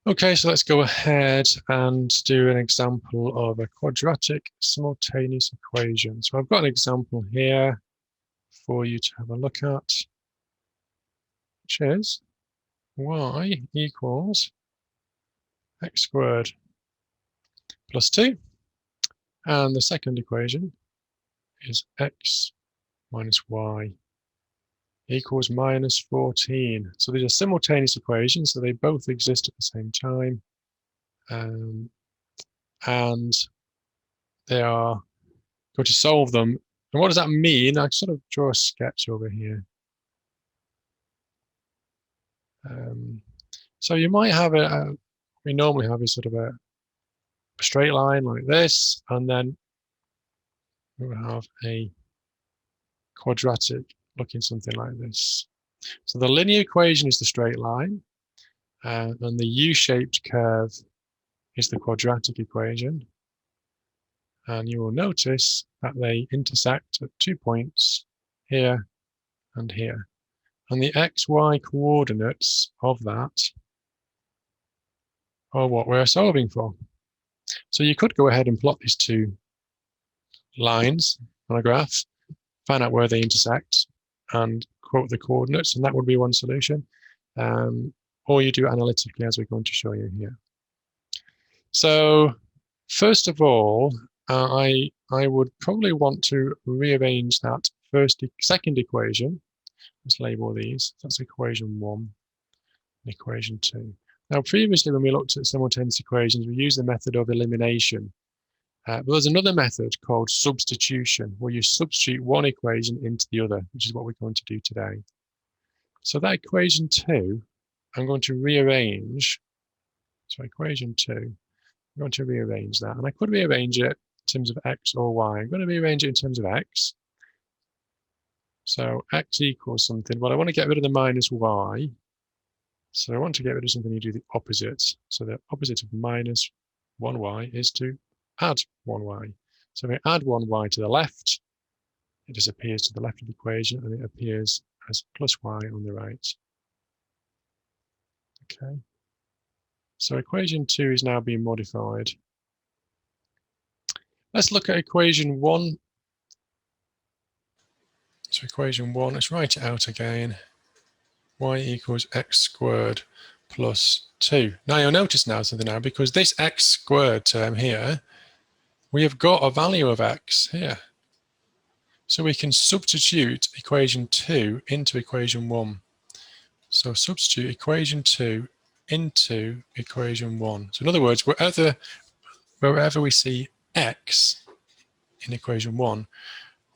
Okay, so let's go ahead and do an example of a quadratic simultaneous equation. So I've got an example here for you to have a look at, which is y equals x squared plus 2. And the second equation is x minus y equals minus 14. So these are simultaneous equations, so they both exist at the same time. And they are going to solve them. And what does that mean? I sort of draw a sketch over here. So you might have we normally have a sort of a straight line like this, and then we'll have a quadratic looking something like this. So the linear equation is the straight line, and the U-shaped curve is the quadratic equation. And you will notice that they intersect at 2 points here and here. And the xy coordinates of that are what we're solving for. So you could go ahead and plot these two lines on a graph, find out where they intersect, and quote the coordinates, and that would be one solution. Or you do it analytically, as we're going to show you here. So first of all, I would probably want to rearrange that second equation. Let's label these. That's equation 1 and equation 2. Now, previously, when we looked at simultaneous equations, we used the method of elimination. But there's another method called substitution, where you substitute one equation into the other, which is what we're going to do today. So that equation 2, I'm going to rearrange. So equation 2, I'm going to rearrange that. And I could rearrange it in terms of x or y. I'm going to rearrange it in terms of x. So x equals something. Well, I want to get rid of the minus y. So I want to get rid of something, you do the opposite. So the opposite of minus 1y is to add 1y. So if I add 1y to the left, it disappears to the left of the equation, and it appears as plus y on the right. Okay. So equation 2 is now being modified. Let's look at equation 1. So equation 1, let's write it out again. Y equals x squared plus 2. Now you'll notice now something now, because this x squared term here, we have got a value of x here. So we can substitute equation 2 into equation 1. So substitute equation 2 into equation 1. So in other words, wherever we see x in equation 1,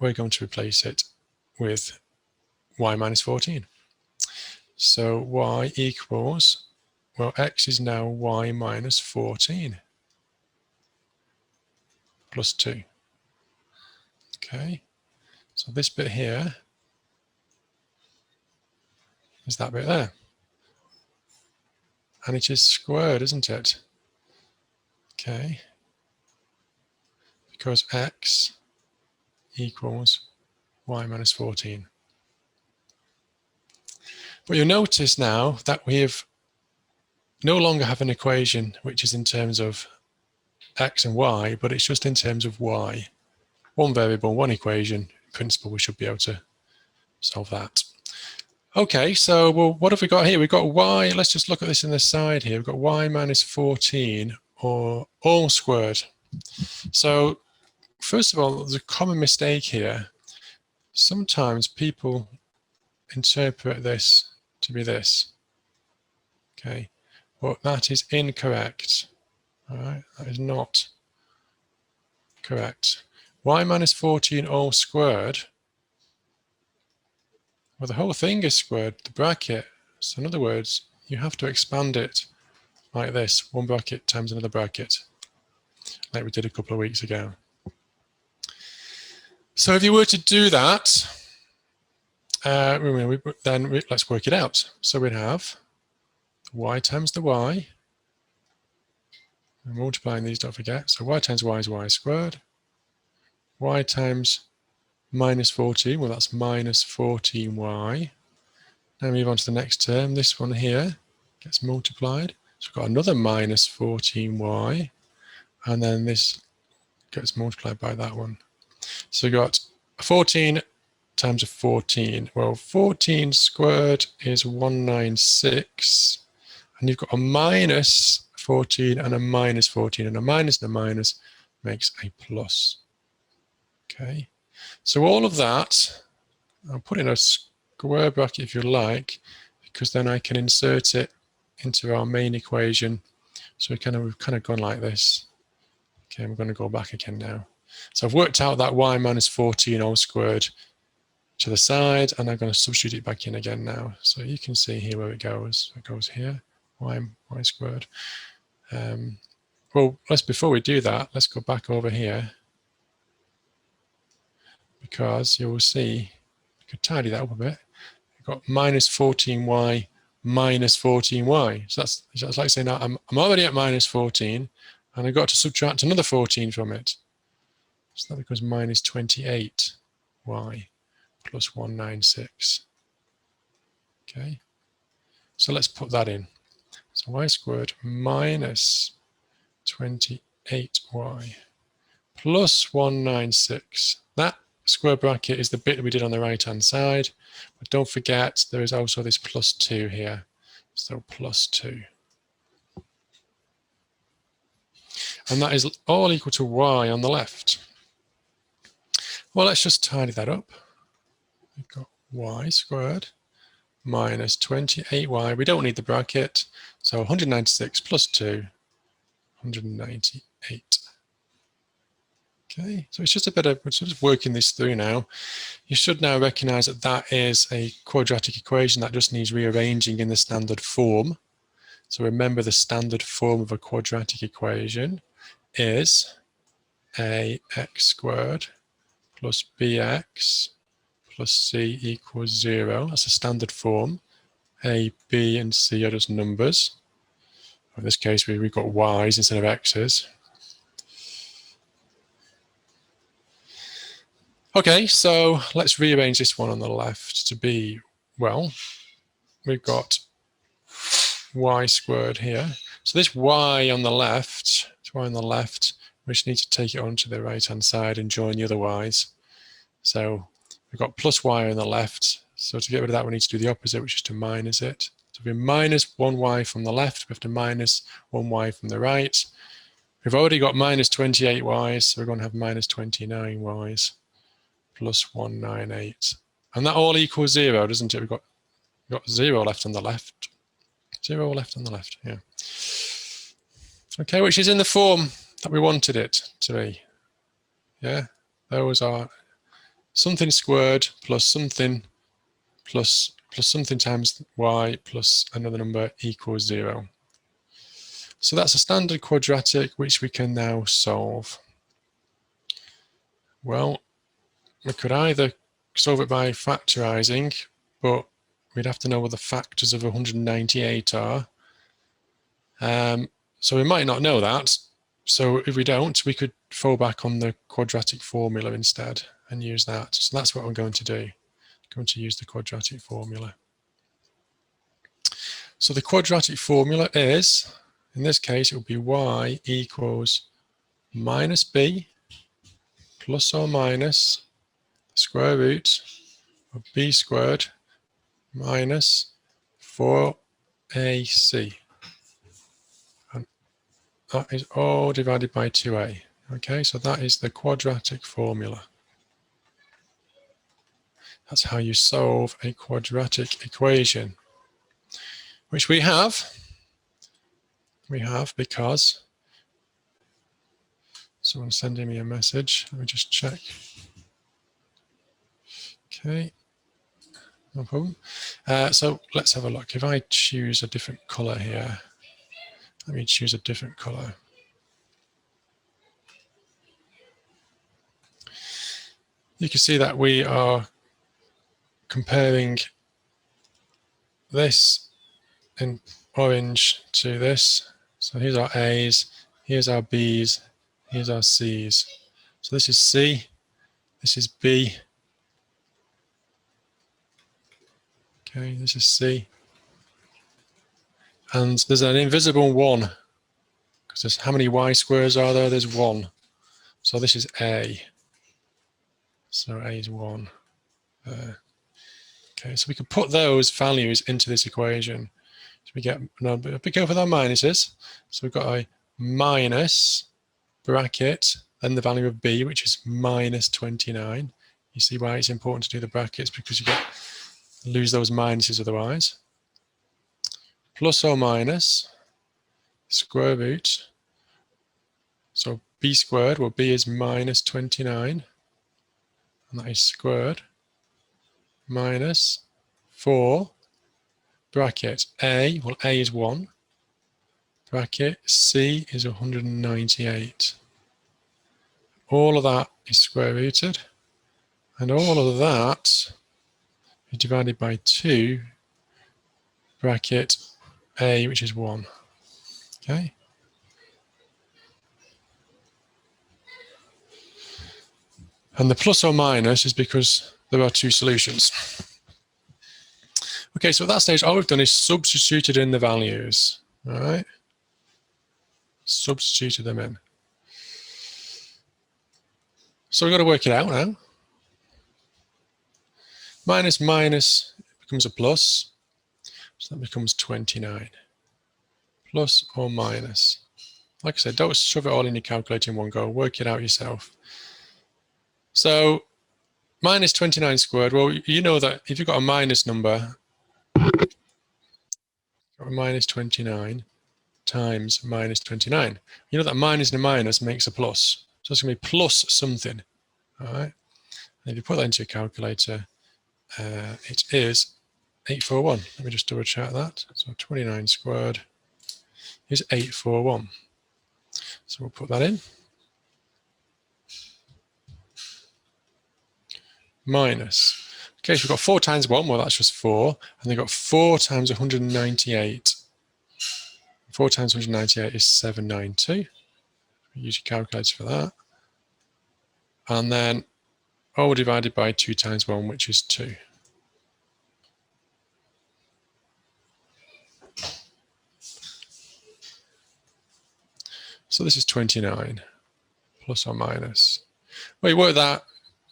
we're going to replace it with y minus 14. So y equals, well, x is now y minus 14 plus 2. Okay, so this bit here is that bit there. And it is squared, isn't it? Okay, because x equals y minus 14. But you'll notice now that we have no longer have an equation which is in terms of x and y, but it's just in terms of y. One variable, one equation. In principle, we should be able to solve that. Okay, so well, what have we got here? We've got y, let's just look at this in the side here. We've got y minus 14, or all squared. So first of all, there's a common mistake here. Sometimes people interpret this to be this. Okay, but that is incorrect. All right, that is not correct. Y minus 14 all squared. Well, the whole thing is squared, the bracket. So in other words, you have to expand it like this, one bracket times another bracket, like we did a couple of weeks ago. So if you were to do that, then let's work it out. So we'd have y times the y. And multiplying these, don't forget. So y times y is y squared. Y times minus 14, well, that's minus 14y. Now move on to the next term. This one here gets multiplied. So we've got another minus 14y, and then this gets multiplied by that one. So we've got 14 times a 14. Well, 14 squared is 196, and you've got a minus 14 and a minus 14, and a minus makes a plus. Okay, so all of that, I'll put in a square bracket if you like, because then I can insert it into our main equation. So we've kind of gone like this. Okay, I'm going to go back again now. So I've worked out that y minus 14 all squared to the side, and I'm going to substitute it back in again now. So you can see here where it goes. It goes here, y squared. Well, before we do that, let's go back over here, because you will see, you could tidy that up a bit. You've got minus 14y minus 14y. So that's like saying I'm already at minus 14, and I've got to subtract another 14 from it. So that becomes minus 28y plus 196. Okay, so let's put that in. So y squared minus 28y plus 196. That square bracket is the bit that we did on the right hand side, but don't forget there is also this plus 2 here. So plus 2. And that is all equal to y on the left. Well, let's just tidy that up. We've got y squared minus 28y. We don't need the bracket, so 196 plus 2, 198. Okay, so it's just a bit of, we're sort of working this through now. You should now recognize that that is a quadratic equation that just needs rearranging in the standard form. So remember, the standard form of a quadratic equation is ax squared plus bx plus c equals 0. That's a standard form. A, b, and c are just numbers. In this case, we've got y's instead of x's. Okay, so let's rearrange this one on the left to be, well, we've got y squared here. So this y on the left, we just need to take it onto the right-hand side and join the other y's. So we've got plus y on the left. So to get rid of that, we need to do the opposite, which is to minus it. So we minus 1y from the left, we have to minus 1y from the right. We've already got minus 28y's, so we're going to have minus 29y's plus 198. And that all equals 0, doesn't it? We've got 0 left on the left. 0 left on the left, yeah. Okay, which is in the form that we wanted it to be. Yeah, those are something squared plus something times y plus another number equals 0. So that's a standard quadratic which we can now solve. Well, we could either solve it by factorizing, but we'd have to know what the factors of 198 are. So we might not know that. So if we don't, we could fall back on the quadratic formula instead and use that. So that's what we're going to do. I'm going to use the quadratic formula. So the quadratic formula is, in this case, it will be y equals minus b plus or minus the square root of b squared minus 4ac. And that is all divided by 2a. Okay, so that is the quadratic formula. That's how you solve a quadratic equation, which we have. We have because someone's sending me a message. Let me just check. Okay, no problem. So let's have a look. If I choose a different color here, let me choose a different color. You can see that we are comparing this in orange to this. So here's our A's, here's our B's, here's our C's. So this is C, this is B. Okay, this is C. And there's an invisible 1, because there's how many y squares are there? There's 1. So this is a. So a is 1 there. Okay, so we can put those values into this equation. So we get, no, be careful with our minuses. So we've got a minus bracket, then the value of b, which is minus 29. You see why it's important to do the brackets, because you lose those minuses otherwise. Plus or minus square root. So b squared, well, b is minus 29, and that is squared, minus 4, bracket a, well, a is 1, bracket c is 198. All of that is square rooted, and all of that is divided by 2, bracket a, which is 1. Okay. And the plus or minus is because there are 2 solutions. Okay, so at that stage, all we've done is substituted in the values. All right. Substituted them in. So we've got to work it out now. Minus minus becomes a plus. So that becomes 29. Plus or minus. Like I said, don't shove it all in your calculator in one go. Work it out yourself. So minus 29 squared, well, you know that if you've got a minus number, minus 29 times minus 29. You know that minus and a minus makes a plus. So it's going to be plus something. All right. And if you put that into your calculator, it is 841. Let me just double check that. So 29 squared is 841. So we'll put that in. Minus. Okay, so we've got 4 times 1. Well, that's just 4. And they've got 4 times 198. 4 times 198 is 792. Use your calculator for that. And then all divided by 2 times 1, which is 2. So this is 29, plus or minus. Well, you work that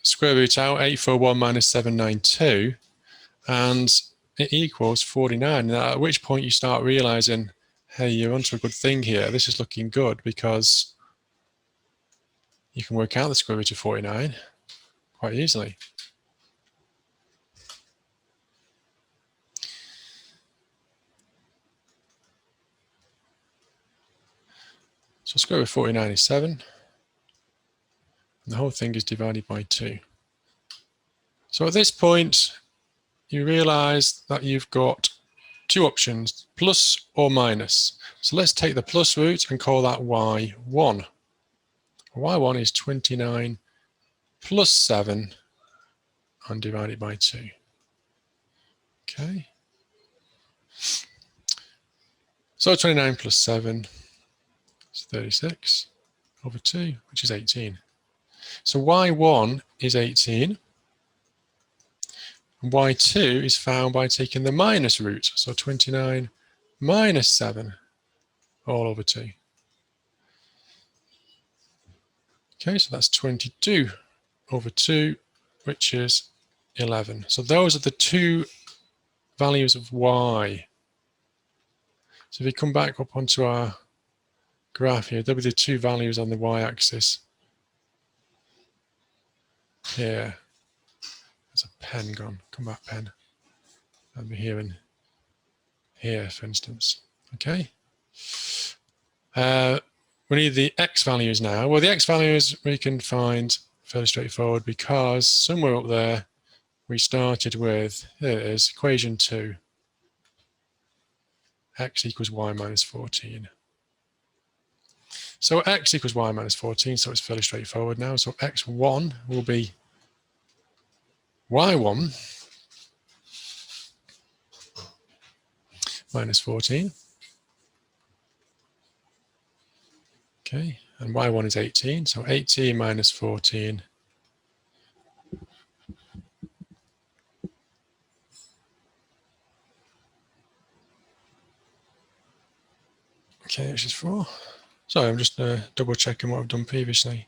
square root out, 841 minus 792, and it equals 49. Now, at which point you start realizing, hey, you're onto a good thing here. This is looking good, because you can work out the square root of 49 quite easily. So square root of 49 is 7. And the whole thing is divided by 2. So at this point, you realize that you've got 2 options, plus or minus. So let's take the plus root and call that y1. y1 is 29 plus 7 and divide it by 2. Okay. So 29 plus 7 is 36 over 2, which is 18. So y1 is 18. And y2 is found by taking the minus root. So 29 minus 7 all over 2. Okay, so that's 22 over 2, which is 11. So those are the 2 values of y. So if we come back up onto our graph here, there'll be the 2 values on the y-axis. Here. There's a pen gone. Come back, pen. That'll be here and here, for instance. Okay. We need the x values now. Well, the x values we can find fairly straightforward, because somewhere up there we started with, here it is, equation 2. X equals y minus 14. So x equals y minus 14, so it's fairly straightforward now. So x1 will be y1 minus 14. Okay, and y1 is 18, so 18 minus 14 Okay, which is 4. Sorry, I'm just double checking what I've done previously.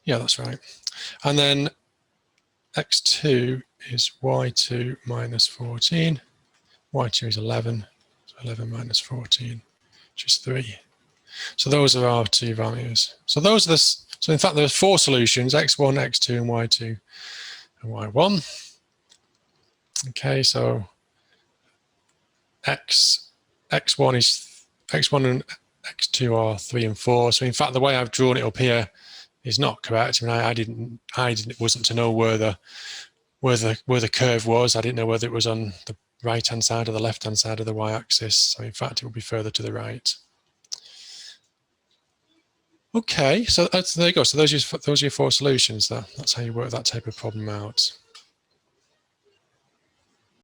Yeah, that's right. And then x2 is y2 minus 14. y2 is 11. So 11 minus 14, which is 3. So those are our two values. So those are the. So in fact, there's 4 solutions: x1, x2, and y2, and y1. Okay, so x1 is x1 and x2 are 3 and 4. So in fact, the way I've drawn it up here is not correct. I mean, I wasn't to know where the curve was. I didn't know whether it was on the right-hand side or the left-hand side of the y-axis. So in fact, it will be further to the right. Okay, so there you go. So those are your 4 solutions. That's how you work that type of problem out.